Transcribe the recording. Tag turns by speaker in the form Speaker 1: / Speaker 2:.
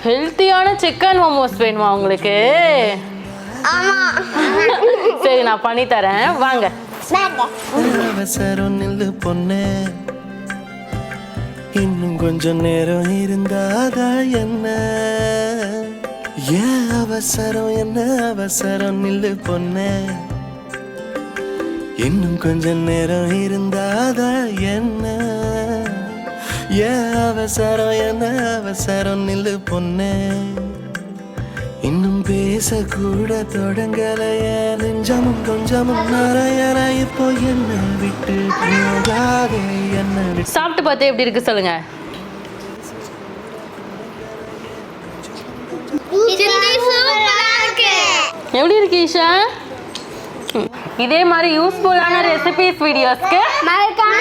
Speaker 1: ஹெல்த்தியான சிக்கன் மோமோஸ் வேணுமா உங்களுக்கு? சரி நான் பண்ணி தரேன், வாங்க.
Speaker 2: அவசரம் நில்லு பொண்ணு, இன்னும் கொஞ்சம் நேரம் இருந்தாதா என்ன? ஏன் அவசரம், என்ன அவசரம் நில்லு பொண்ணு, இன்னும் கொஞ்சம் நேரம் இருந்தாதா என்ன? ஏன் அவசரம், என்ன அவசரம் நில்லு பொண்ணு, இன்னும் பேசக்கூட தொடங்கலைய, நெஞ்சமும் கொஞ்சமும் நிறையற, இப்போ என்ன விட்டு போகாதே, என்ன விட்டு.
Speaker 1: சாப்பிட்டு பார்த்து எப்படி இருக்கு சொல்லுங்க. எப்படி இருக்கு ஈஷா? இதே மாதிரி யூஸ்ஃபுல்லான ரெசிபிஸ் வீடியோஸ்க்கு
Speaker 3: மறக்காம